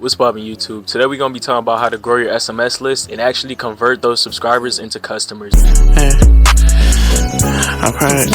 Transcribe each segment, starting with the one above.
What's poppin' YouTube? Today we're gonna be talking about how to grow your SMS list and actually convert those subscribers into customers.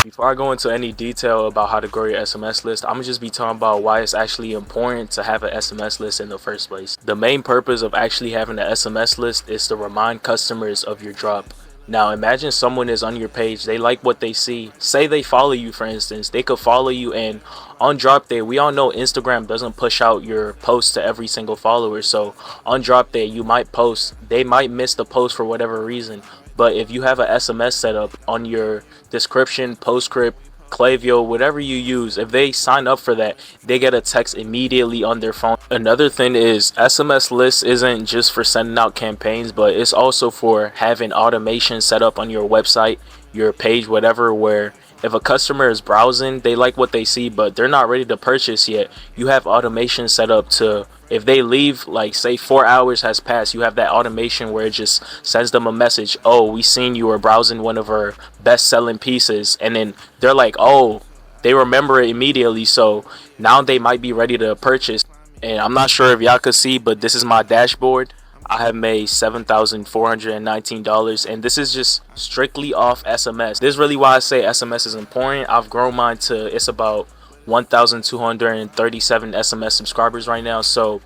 Before I go into any detail about how to grow your SMS list, I'm gonna just be talking about why it's actually important to have an SMS list in the first place. The main purpose of actually having an SMS list is to remind customers of your drop. Now imagine someone is on your page, they like what they see. Say they follow you, for instance. They could follow you, and on drop day, we all know Instagram doesn't push out your post to every single follower. So on drop day, you might post, they might miss the post for whatever reason. But if you have an SMS set up on your description, postscript, Clavio, whatever you use, if they sign up for that, they get a text immediately on their phone. Another thing is SMS lists isn't just for sending out campaigns, but it's also for having automation set up on your website, your page, whatever, where if a customer is browsing, they like what they see, but they're not ready to purchase yet, you have automation set up to, if they leave, like say 4 hours has passed, you have that automation where it just sends them a message, oh, we seen you were browsing one of our best selling pieces, and then they're like, oh, they remember it immediately, so now they might be ready to purchase. And I'm not sure if y'all could see, but this is my dashboard. I have made $7,419, and this is just strictly off SMS. This is really why I say SMS is important. I've grown mine to, it's about 1,237 SMS subscribers right now. So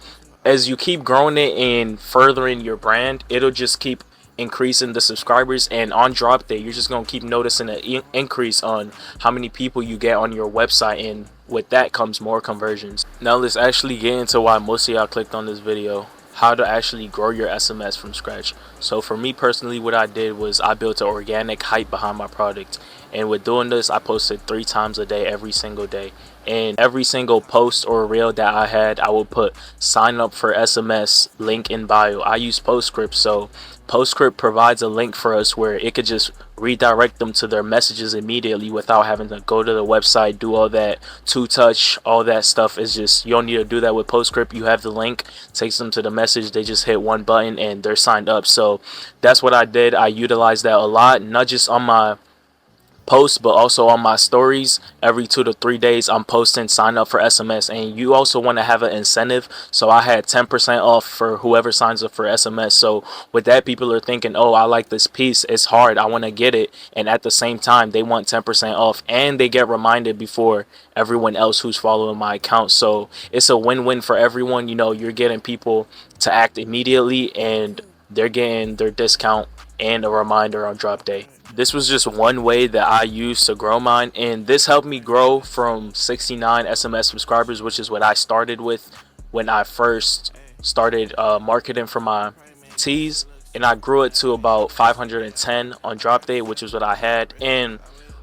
as you keep growing it and furthering your brand, it'll just keep increasing the subscribers, and on drop day you're just gonna keep noticing an increase on how many people you get on your website, and with that comes more conversions. Now let's actually get into why most of y'all clicked on this video, how to actually grow your SMS from scratch. So for me personally, what I did was I built an organic hype behind my product, and with doing this, I posted 3 times a day every single day, and every single post or reel that I had, I would put sign up for SMS, link in bio. I use postscript, so postscript provides a link for us where it could just redirect them to their messages immediately without having to go to the website, do all that touch, all that stuff. Is just, you don't need to do that with postscript. You have the link, takes them to the message, they just hit one button and they're signed up. So that's what I did. I utilized that a lot, not just on my post but also on my stories. Every 2 to 3 days I'm posting sign up for SMS, and you also want to have an incentive. So I had 10% off for whoever signs up for SMS. So with that, people are thinking, oh, I like this piece, it's hard, I want to get it, and at the same time they want 10% off, and they get reminded before everyone else who's following my account. So it's a win-win for everyone. You know, you're getting people to act immediately, and they're getting their discount and a reminder on drop day. This was just one way that I used to grow mine, and this helped me grow from 69 SMS subscribers, which is what I started with when I first started marketing for my tees, and I grew it to about 510 on drop day, which is what I had. And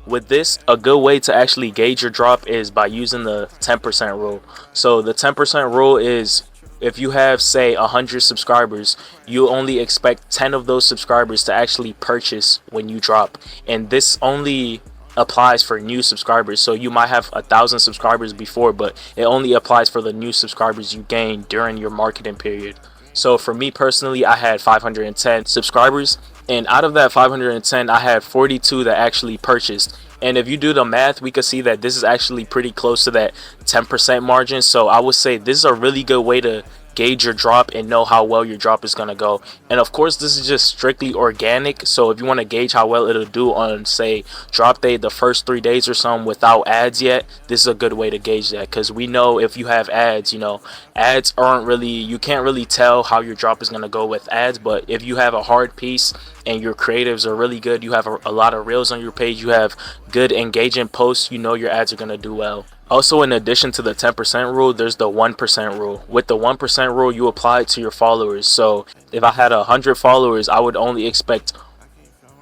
with this, a good way to actually gauge your drop is by using the 10% rule. So the 10% rule is, if you have say 100 subscribers, you only expect 10 of those subscribers to actually purchase when you drop, and this only applies for new subscribers. So you might have 1,000 subscribers before, but it only applies for the new subscribers you gain during your marketing period. So for me personally, I had 510 subscribers, and out of that 510, I had 42 that actually purchased. And if you do the math, we could see that this is actually pretty close to that 10% margin. So I would say this is a really good way to gauge your drop and know how well your drop is going to go. And of course, this is just strictly organic. So if you want to gauge how well it'll do on say drop day, the first 3 days or something without ads yet, this is a good way to gauge that, because we know if you have ads, you know, ads aren't really, you can't really tell how your drop is going to go with ads. But if you have a hard piece and your creatives are really good, you have a lot of reels on your page, you have good engaging posts, you know your ads are going to do well. Also, in addition to the 10% rule, there's the 1% rule. With the 1% rule, you apply it to your followers. So if I had 100 followers, I would only expect,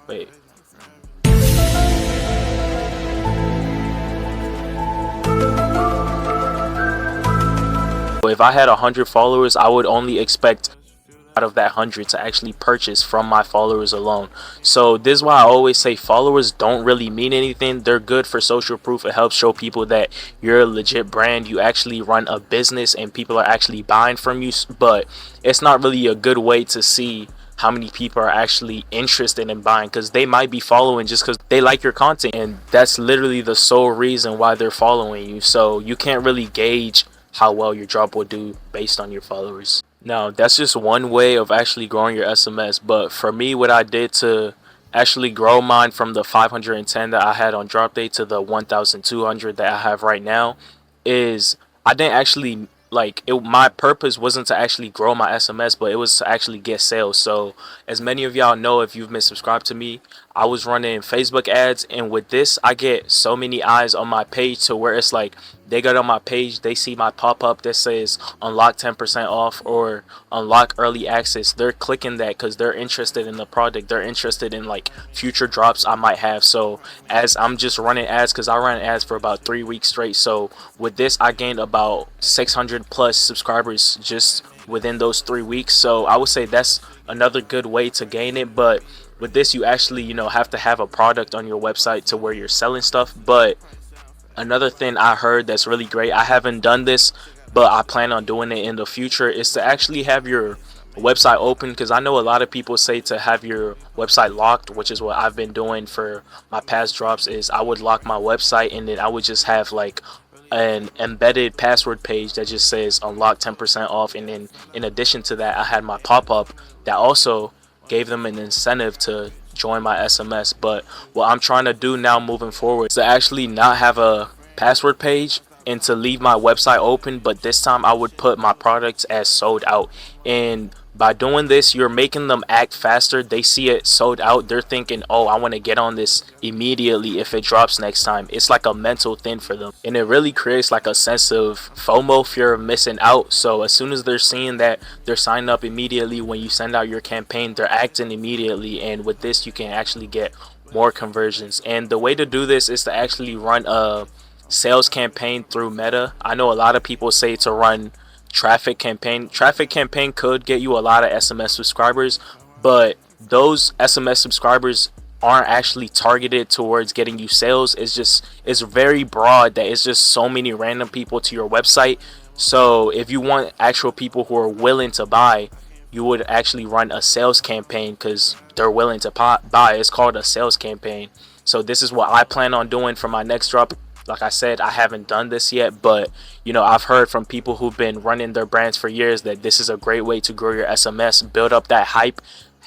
if I had 100 followers, I would only expect out of that 100 to actually purchase from my followers alone. So this is why I always say followers don't really mean anything. They're good for social proof. It helps show people that you're a legit brand, you actually run a business, and people are actually buying from you. But it's not really a good way to see how many people are actually interested in buying, because they might be following just because they like your content, and that's literally the sole reason why they're following you. So you can't really gauge how well your drop will do based on your followers. Now, that's just one way of actually growing your SMS, but for me, what I did to actually grow mine from the 510 that I had on drop day to the 1,200 that I have right now is I didn't actually like it. My purpose wasn't to actually grow my SMS, but it was to actually get sales. So as many of y'all know, if you've been subscribed to me, I was running Facebook ads, and with this I get so many eyes on my page to where it's like they get on my page, they see my pop-up that says unlock 10% off or unlock early access. They're clicking that because they're interested in the product, they're interested in like future drops I might have. So as I'm just running ads, because I ran ads for about 3 weeks straight, so with this I gained about 600 plus subscribers just within those 3 weeks. So I would say that's another good way to gain it. But with this, you actually have to have a product on your website to where you're selling stuff. But another thing I heard that's really great, I haven't done this, but I plan on doing it in the future, is to actually have your website open, because I know a lot of people say to have your website locked, which is what I've been doing for my past drops. Is I would lock my website and then I would just have like an embedded password page that just says unlock 10% off, and then in addition to that I had my pop-up that also gave them an incentive to join my SMS. But what I'm trying to do now moving forward is to actually not have a password page and to leave my website open, but this time I would put my products as sold out. And by doing this, you're making them act faster. They see it sold out, they're thinking, oh, I want to get on this immediately if it drops next time. It's like a mental thing for them, and it really creates like a sense of FOMO, fear of missing out. So as soon as they're seeing that, they're signing up immediately. When you send out your campaign, they're acting immediately, and with this you can actually get more conversions. And the way to do this is to actually run a sales campaign through Meta. I know a lot of people say to run traffic campaign. Traffic campaign could get you a lot of SMS subscribers, but those SMS subscribers aren't actually targeted towards getting you sales. It's very broad, that it's just so many random people to your website. So if you want actual people who are willing to buy, you would actually run a sales campaign because they're willing to buy. It's called a sales campaign. So this is what I plan on doing for my next drop. Like I said, I haven't done this yet, but I've heard from people who've been running their brands for years that this is a great way to grow your SMS, build up that hype,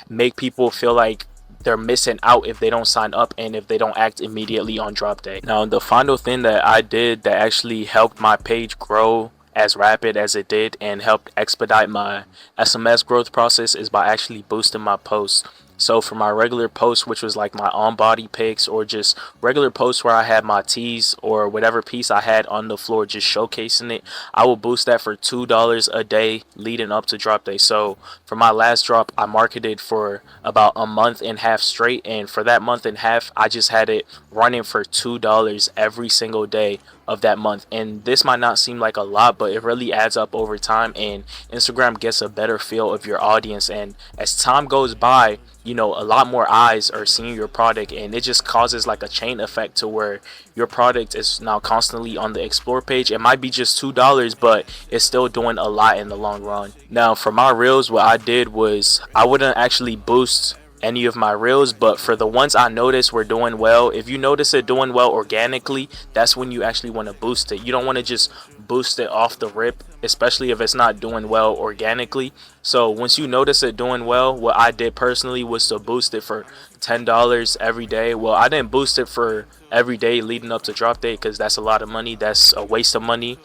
make people feel like they're missing out if they don't sign up and if they don't act immediately on drop day. Now, the final thing that I did that actually helped my page grow as rapid as it did and helped expedite my SMS growth process is by actually boosting my posts. So for my regular posts, which was like my on body pics or just regular posts where I had my tees or whatever piece I had on the floor just showcasing it, I will boost that for $2 a day leading up to drop day. So for my last drop, I marketed for about a month and a half straight, and for that month and a half I just had it running for $2 every single day of that month. And this might not seem like a lot, but it really adds up over time, and Instagram gets a better feel of your audience. And as time goes by, a lot more eyes are seeing your product, and it just causes like a chain effect to where your product is now constantly on the explore page. It might be just $2, but it's still doing a lot in the long run. Now for my reels, what I did was I wouldn't actually boost any of my reels, but for the ones I noticed were doing well, if you notice it doing well organically, that's when you actually want to boost it. You don't want to just boost it off the rip, especially if it's not doing well organically. So once you notice it doing well, what I did personally was to boost it for $10 every day. Well, I didn't boost it for every day leading up to drop day because that's a lot of money. That's a waste of money.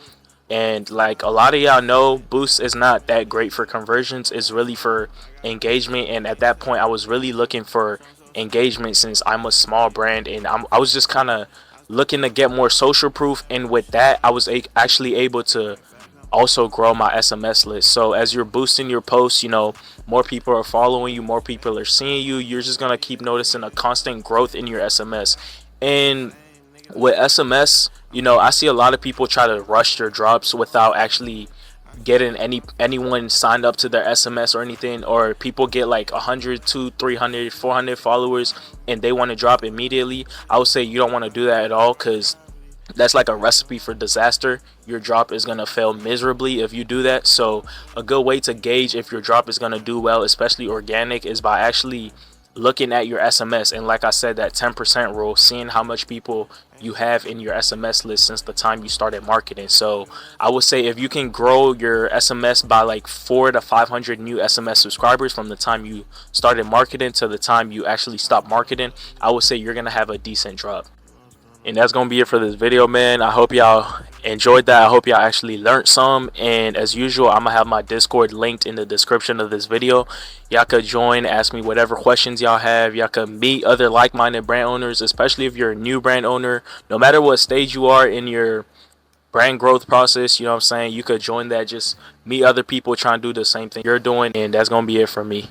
And like a lot of y'all know, boost is not that great for conversions. It's really for engagement, and at that point I was really looking for engagement since I'm a small brand, and I was just kind of looking to get more social proof. And with that, I was actually able to also grow my SMS list. So as you're boosting your posts, more people are following you, more people are seeing you. You're just gonna keep noticing a constant growth in your SMS. And with SMS, I see a lot of people try to rush their drops without actually getting anyone signed up to their SMS or anything, or people get like 100, 200, 300, 400 followers and they want to drop immediately. I would say you don't want to do that at all, because that's like a recipe for disaster. Your drop is gonna fail miserably if you do that. So a good way to gauge if your drop is gonna do well, especially organic, is by actually looking at your SMS, and like I said, that 10% rule, seeing how much people you have in your SMS list since the time you started marketing. So I would say if you can grow your SMS by like 400 to 500 new SMS subscribers from the time you started marketing to the time you actually stop marketing, I would say you're gonna have a decent drop. And that's gonna be it for this video, man. I hope y'all enjoyed that. I hope y'all actually learned some. And as usual, I'm gonna have my Discord linked in the description of this video. Y'all could join, ask me whatever questions y'all have. Y'all could meet other like-minded brand owners, especially if you're a new brand owner. No matter what stage you are in your brand growth process, you know what I'm saying, you could join that. Just meet other people trying to do the same thing you're doing. And that's gonna be it for me.